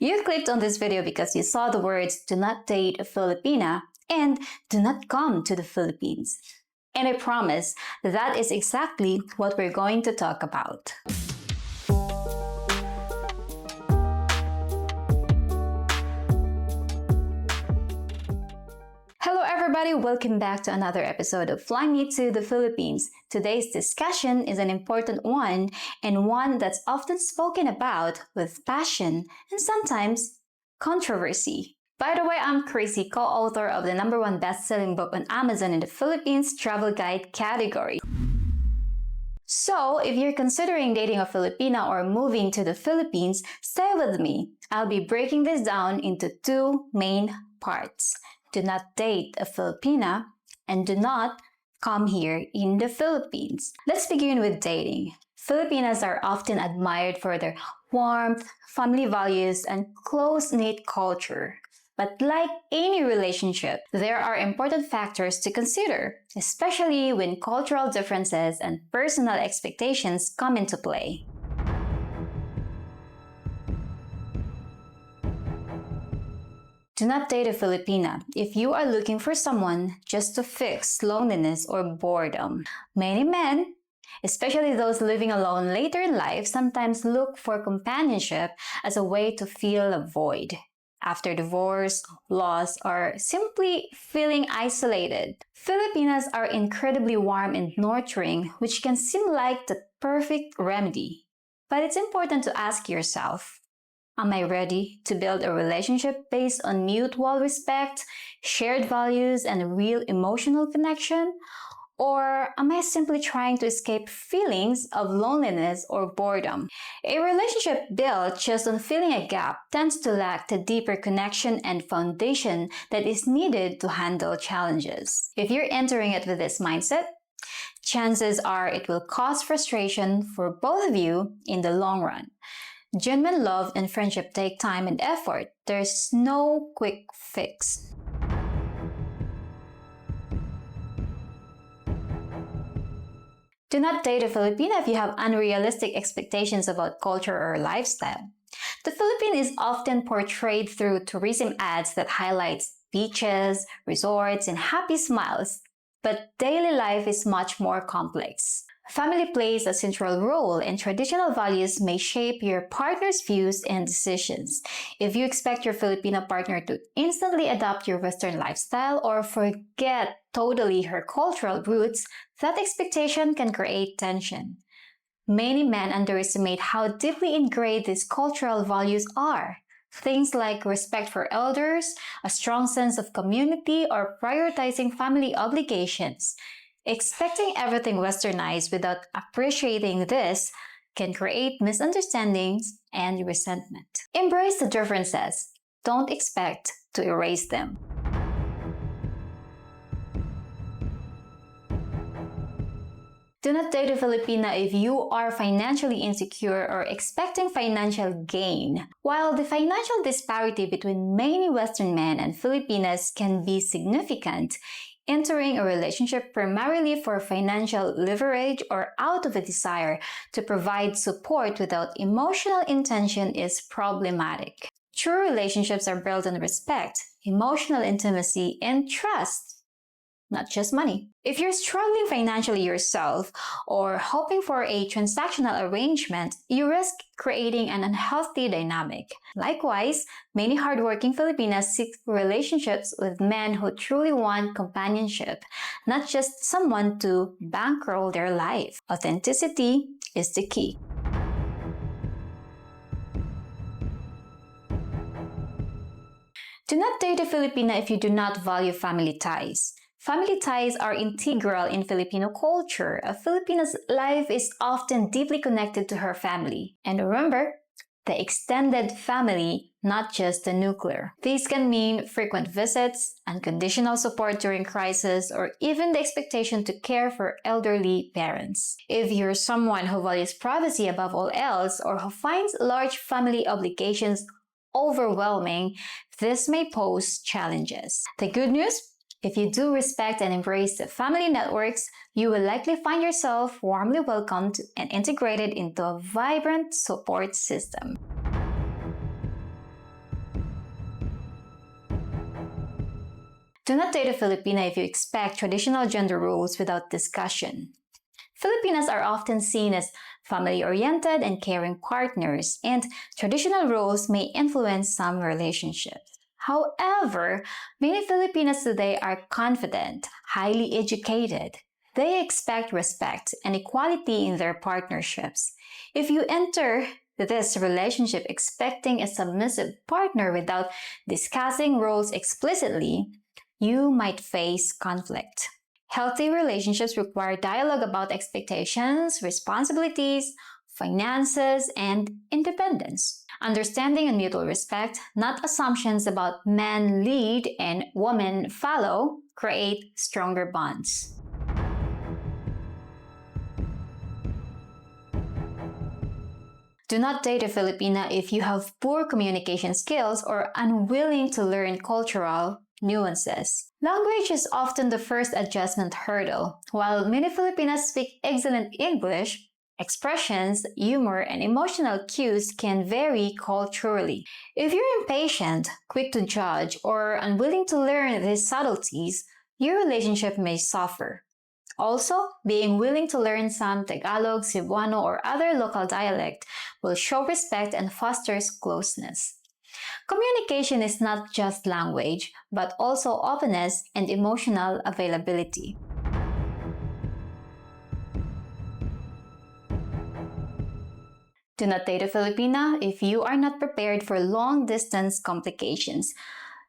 You clicked on this video because you saw the words "do not date a Filipina" and "do not come to the Philippines." And I promise that is exactly what we're going to talk about. Hello everybody, welcome back to another episode of Fly Me to the Philippines. Today's discussion is an important one and one that's often spoken about with passion and sometimes controversy. By the way, I'm Chrissy, co-author of the #1 best-selling book on Amazon in the Philippines travel guide category. So, if you're considering dating a Filipina or moving to the Philippines, stay with me. I'll be breaking this down into two main parts. Do not date a Filipina and do not come here in the Philippines. Let's begin with dating. Filipinas are often admired for their warmth, family values, and close-knit culture. But like any relationship, there are important factors to consider, especially when cultural differences and personal expectations come into play. Do not date a Filipina if you are looking for someone just to fix loneliness or boredom. Many men, especially those living alone later in life, sometimes look for companionship as a way to fill a void. After divorce, loss, or simply feeling isolated. Filipinas are incredibly warm and nurturing, which can seem like the perfect remedy. But it's important to ask yourself, am I ready to build a relationship based on mutual respect, shared values, and real emotional connection? Or am I simply trying to escape feelings of loneliness or boredom? A relationship built just on filling a gap tends to lack the deeper connection and foundation that is needed to handle challenges. If you're entering it with this mindset, chances are it will cause frustration for both of you in the long run. Genuine love and friendship take time and effort. There's no quick fix. Do not date a Filipina if you have unrealistic expectations about culture or lifestyle. The Philippines is often portrayed through tourism ads that highlights beaches, resorts, and happy smiles. But daily life is much more complex. Family plays a central role, and traditional values may shape your partner's views and decisions. If you expect your Filipino partner to instantly adopt your Western lifestyle or forget totally her cultural roots, that expectation can create tension. Many men underestimate how deeply ingrained these cultural values are. Things like respect for elders, a strong sense of community, or prioritizing family obligations. Expecting everything westernized without appreciating this can create misunderstandings and resentment. Embrace the differences. Don't expect to erase them. Do not date a Filipina if you are financially insecure or expecting financial gain. While the financial disparity between many Western men and Filipinas can be significant, entering a relationship primarily for financial leverage or out of a desire to provide support without emotional intention is problematic. True relationships are built on respect, emotional intimacy, and trust, not just money. If you're struggling financially yourself or hoping for a transactional arrangement, you risk creating an unhealthy dynamic. Likewise, many hardworking Filipinas seek relationships with men who truly want companionship, not just someone to bankroll their life. Authenticity is the key. Do not date a Filipina if you do not value family ties. Family ties are integral in Filipino culture. A Filipina's life is often deeply connected to her family. And remember, the extended family, not just the nuclear. These can mean frequent visits, unconditional support during crisis, or even the expectation to care for elderly parents. If you're someone who values privacy above all else or who finds large family obligations overwhelming, this may pose challenges. The good news? If you do respect and embrace the family networks, you will likely find yourself warmly welcomed and integrated into a vibrant support system. Do not date a Filipina if you expect traditional gender roles without discussion. Filipinas are often seen as family-oriented and caring partners, and traditional roles may influence some relationships. However, many Filipinas today are confident, highly educated. They expect respect and equality in their partnerships. If you enter this relationship expecting a submissive partner without discussing roles explicitly, you might face conflict. Healthy relationships require dialogue about expectations, responsibilities, finances, and independence. Understanding and mutual respect, not assumptions about men lead and women follow, create stronger bonds. Do not date a Filipina if you have poor communication skills or unwilling to learn cultural nuances. Language is often the first adjustment hurdle. While many Filipinas speak excellent English, expressions, humor, and emotional cues can vary culturally. If you're impatient, quick to judge, or unwilling to learn these subtleties, your relationship may suffer. Also, being willing to learn some Tagalog, Cebuano, or other local dialect will show respect and fosters closeness. Communication is not just language, but also openness and emotional availability. Do not date a Filipina if you are not prepared for long-distance complications.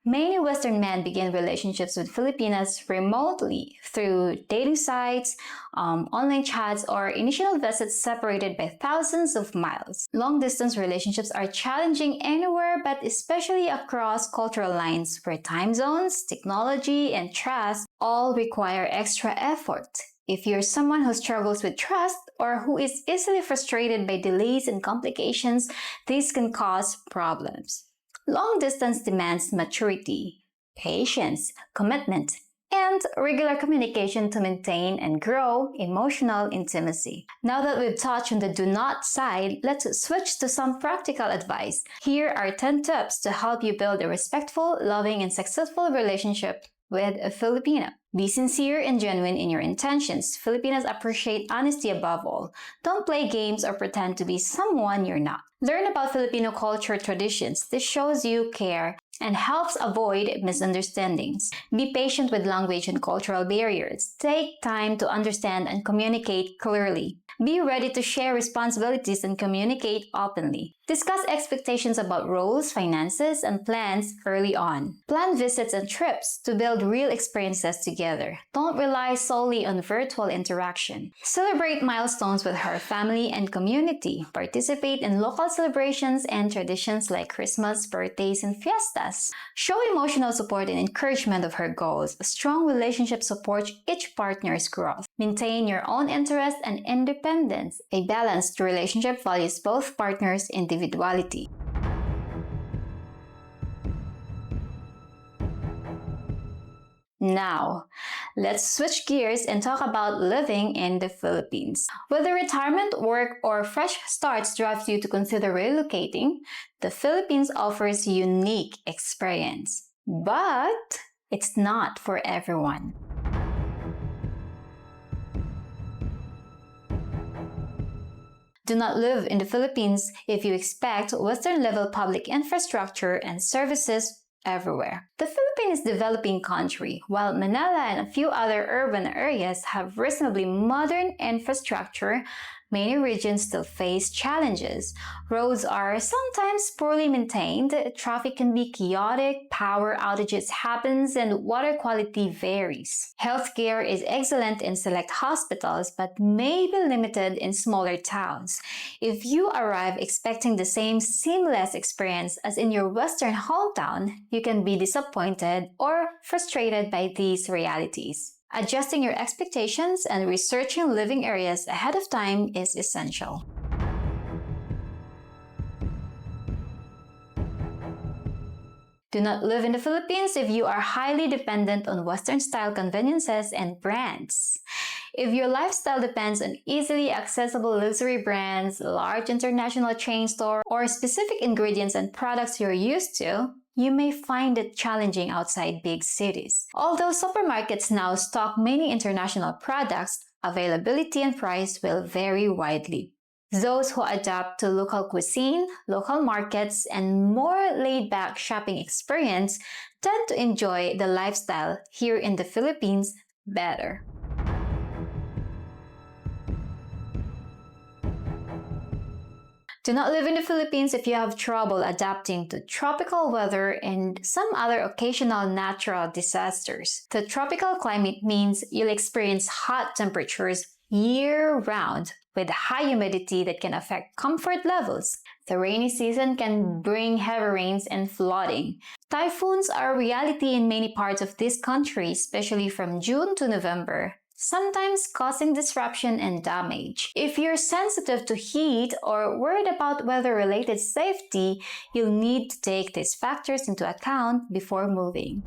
Many Western men begin relationships with Filipinas remotely through dating sites, online chats, or initial visits separated by thousands of miles. Long-distance relationships are challenging anywhere, but especially across cultural lines where time zones, technology, and trust all require extra effort. If you're someone who struggles with trust or who is easily frustrated by delays and complications, this can cause problems. Long distance demands maturity, patience, commitment, and regular communication to maintain and grow emotional intimacy. Now that we've touched on the do not side, let's switch to some practical advice. Here are 10 tips to help you build a respectful, loving, and successful relationship with a Filipina. Be sincere and genuine in your intentions. Filipinas appreciate honesty above all. Don't play games or pretend to be someone you're not. Learn about Filipino culture traditions. This shows you care and helps avoid misunderstandings. Be patient with language and cultural barriers. Take time to understand and communicate clearly. Be ready to share responsibilities and communicate openly. Discuss expectations about roles, finances, and plans early on. Plan visits and trips to build real experiences together. Don't rely solely on virtual interaction. Celebrate milestones with her family and community. Participate in local celebrations and traditions like Christmas, birthdays, and fiestas. Show emotional support and encouragement of her goals. A strong relationship supports each partner's growth. Maintain your own interest and independence. A balanced relationship values both partners' individuality. Now, let's switch gears and talk about living in the Philippines. Whether retirement, work, or fresh starts drives you to consider relocating, the Philippines offers a unique experience. But it's not for everyone. Do not live in the Philippines if you expect Western-level public infrastructure and services everywhere. The Philippines is a developing country, while Manila and a few other urban areas have reasonably modern infrastructure. Many regions still face challenges. Roads are sometimes poorly maintained, traffic can be chaotic, power outages happens, and water quality varies. Healthcare is excellent in select hospitals but may be limited in smaller towns. If you arrive expecting the same seamless experience as in your Western hometown, you can be disappointed or frustrated by these realities. Adjusting your expectations and researching living areas ahead of time is essential. Do not live in the Philippines if you are highly dependent on Western-style conveniences and brands. If your lifestyle depends on easily accessible luxury brands, large international chain stores, or specific ingredients and products you're used to, you may find it challenging outside big cities. Although supermarkets now stock many international products, availability and price will vary widely. Those who adapt to local cuisine, local markets, and more laid-back shopping experience tend to enjoy the lifestyle here in the Philippines better. Do not live in the Philippines if you have trouble adapting to tropical weather and some other occasional natural disasters. The tropical climate means you'll experience hot temperatures year-round with high humidity that can affect comfort levels. The rainy season can bring heavy rains and flooding. Typhoons are a reality in many parts of this country, especially from June to November, sometimes causing disruption and damage. If you're sensitive to heat or worried about weather-related safety, you'll need to take these factors into account before moving.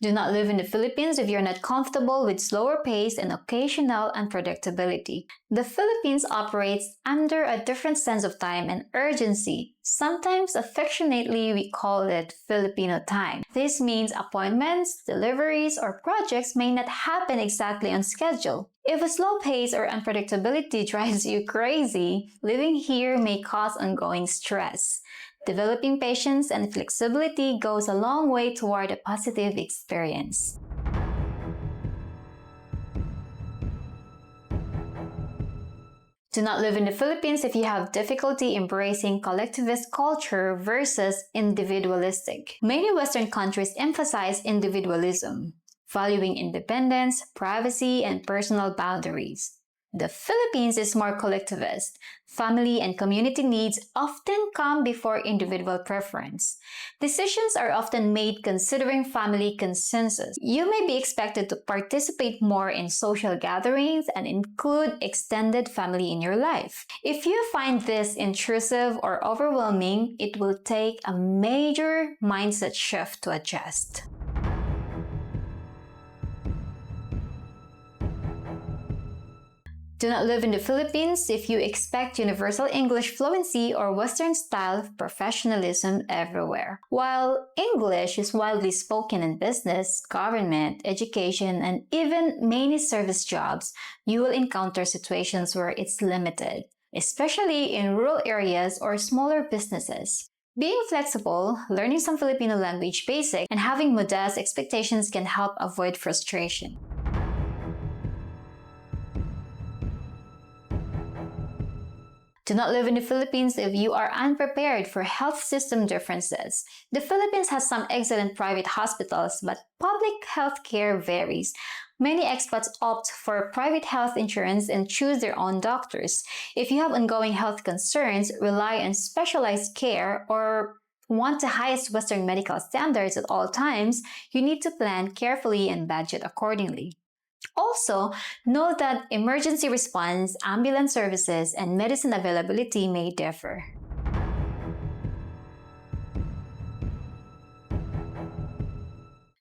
Do not live in the Philippines if you're not comfortable with slower pace and occasional unpredictability. The Philippines operates under a different sense of time and urgency. Sometimes affectionately we call it Filipino time. This means appointments, deliveries, or projects may not happen exactly on schedule. If a slow pace or unpredictability drives you crazy, living here may cause ongoing stress. Developing patience and flexibility goes a long way toward a positive experience. Do not live in the Philippines if you have difficulty embracing collectivist culture versus individualistic. Many Western countries emphasize individualism, valuing independence, privacy, and personal boundaries. The Philippines is more collectivist. Family and community needs often come before individual preference. Decisions are often made considering family consensus. You may be expected to participate more in social gatherings and include extended family in your life. If you find this intrusive or overwhelming, it will take a major mindset shift to adjust. Do not live in the Philippines if you expect universal English fluency or Western-style professionalism everywhere. While English is widely spoken in business, government, education, and even many service jobs, you will encounter situations where it's limited, especially in rural areas or smaller businesses. Being flexible, learning some Filipino language basics, and having modest expectations can help avoid frustration. Do not live in the Philippines if you are unprepared for health system differences. The Philippines has some excellent private hospitals, but public health care varies. Many expats opt for private health insurance and choose their own doctors. If you have ongoing health concerns, rely on specialized care, or want the highest Western medical standards at all times, you need to plan carefully and budget accordingly. Also, note that emergency response, ambulance services, and medicine availability may differ.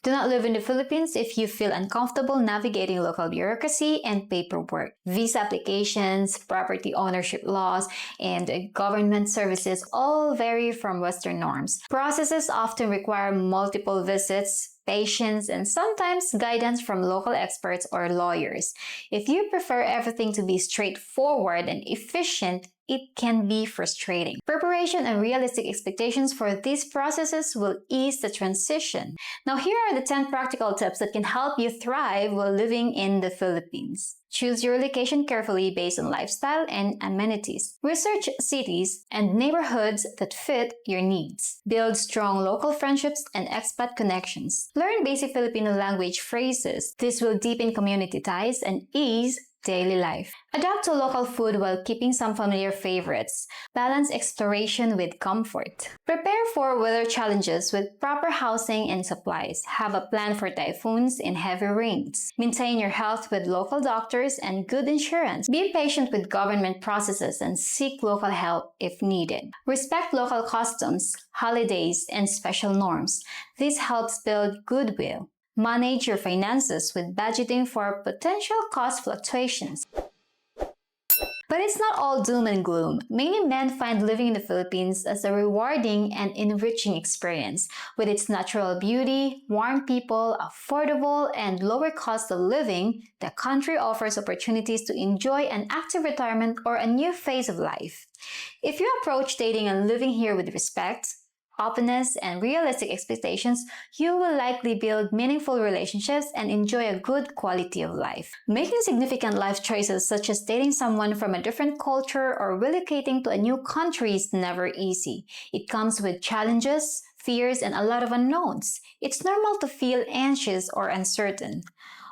Do not live in the Philippines if you feel uncomfortable navigating local bureaucracy and paperwork. Visa applications, property ownership laws, and government services all vary from Western norms. Processes often require multiple visits, patience, and sometimes guidance from local experts or lawyers. If you prefer everything to be straightforward and efficient, it can be frustrating. Preparation and realistic expectations for these processes will ease the transition. Now, here are the 10 practical tips that can help you thrive while living in the Philippines. Choose your location carefully based on lifestyle and amenities. Research cities and neighborhoods that fit your needs. Build strong local friendships and expat connections. Learn basic Filipino language phrases. This will deepen community ties and ease daily life. Adapt to local food while keeping some familiar favorites. Balance exploration with comfort. Prepare for weather challenges with proper housing and supplies. Have a plan for typhoons and heavy rains. Maintain your health with local doctors and good insurance. Be patient with government processes and seek local help if needed. Respect local customs, holidays, and special norms. This helps build goodwill. Manage your finances with budgeting for potential cost fluctuations. But it's not all doom and gloom. Many men find living in the Philippines as a rewarding and enriching experience. With its natural beauty, warm people, affordable, and lower cost of living, the country offers opportunities to enjoy an active retirement or a new phase of life. If you approach dating and living here with respect, openness, and realistic expectations, you will likely build meaningful relationships and enjoy a good quality of life. Making significant life choices such as dating someone from a different culture or relocating to a new country is never easy. It comes with challenges, fears, and a lot of unknowns. It's normal to feel anxious or uncertain.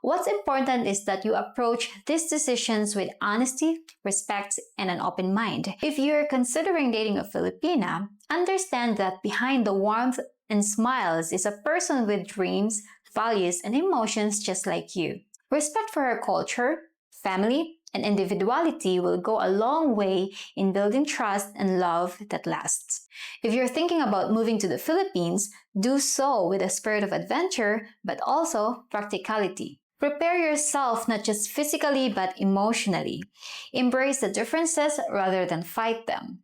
What's important is that you approach these decisions with honesty, respect, and an open mind. If you're considering dating a Filipina, understand that behind the warmth and smiles is a person with dreams, values, and emotions just like you. Respect for her culture, family, and individuality will go a long way in building trust and love that lasts. If you're thinking about moving to the Philippines, do so with a spirit of adventure, but also practicality. Prepare yourself not just physically but emotionally. Embrace the differences rather than fight them.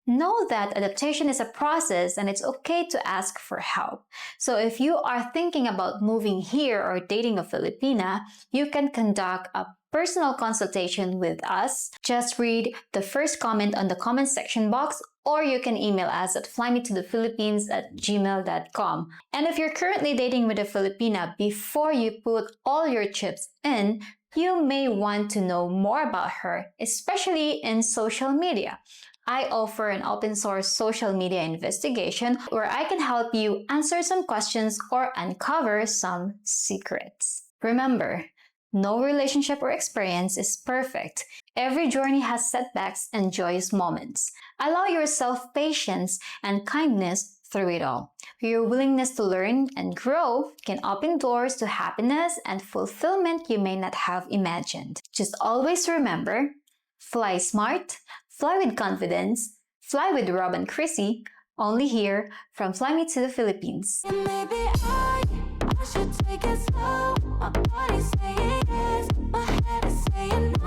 Know that adaptation is a process and it's okay to ask for help. So if you are thinking about moving here or dating a Filipina, you can conduct a personal consultation with us. Just read the first comment on the comment section box, or you can email us at flymetothephilippines@gmail.com. And if you're currently dating with a Filipina, before you put all your chips in, you may want to know more about her, especially in social media. I offer an open source social media investigation where I can help you answer some questions or uncover some secrets. Remember, no relationship or experience is perfect. Every journey has setbacks and joyous moments. Allow yourself patience and kindness through it all. Your willingness to learn and grow can open doors to happiness and fulfillment you may not have imagined. Just always remember, fly smart, fly with confidence, fly with Rob and Chrissy, only here from Fly Me to the Philippines. And maybe I should take it slow. My body's saying yes, my head is saying no.